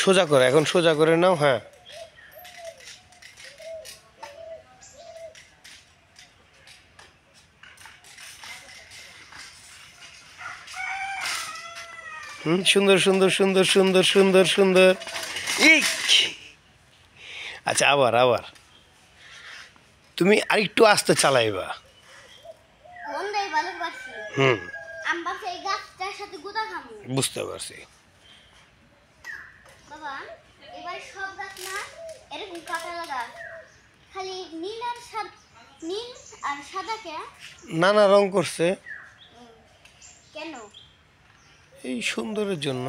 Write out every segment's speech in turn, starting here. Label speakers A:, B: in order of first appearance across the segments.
A: সোজা করে, এখন সোজা করে নাও। হ্যাঁ, সুন্দর সুন্দর সুন্দর সুন্দর সুন্দর সুন্দর। ইক, আচ্ছা, আবার আবার তুমি আরেকটু আস্তে চালাইবা। হুম, বুঝতে পারছি। নানা রং করছে
B: কেন?
A: এই সুন্দরের জন্য।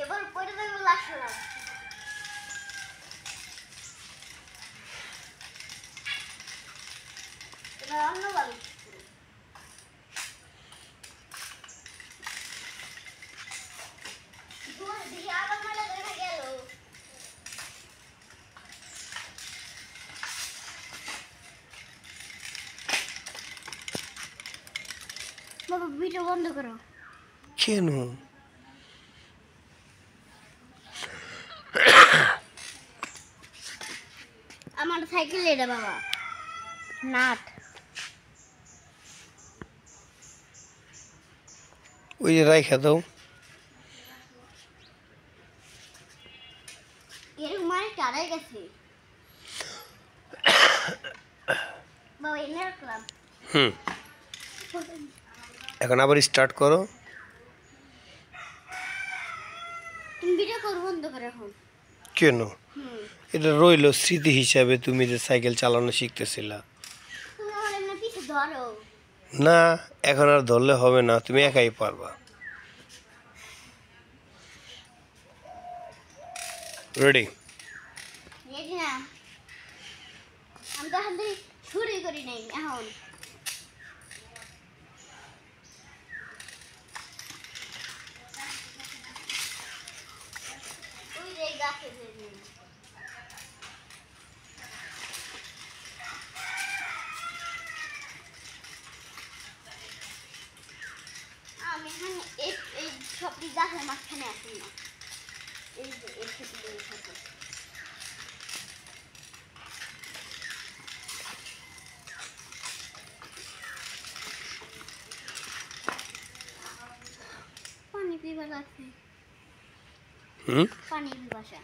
B: এবার পরে দেবো লাস্ট। অন্যভাবে বাবা ভিডিও বন্ধ করো।
A: কেন?
B: আমার সাইকেল এটা বাবা, নাট।
A: ওই যে রাইখা দাও।
B: এরকম মানে টাড়াই গেছে বাবা, এনে রাখলাম।
A: এখন আবার স্টার্ট করো।
B: তুমি ভিডিও করো, বন্ধ করো এখন।
A: কেন? এটা রইলো স্মৃতি হিসাবে, তুমি যে সাইকেল চালানো শিখতেছিলা।
B: তুমি আমার এমনি পিছে ধরো।
A: না, এখন আর ধরলে হবে না, তুমি একাই পারবা। রেডি?
B: রেডি না? আমি তো এখন থেকে শুরুই করি নাই এখন। ওই যে গাছে আমি এখানে এই সবটি গাছের মাঝখানে আসি না। এই যে এর সাথে পানি পিপাসা আছে। পানি পিপাসা।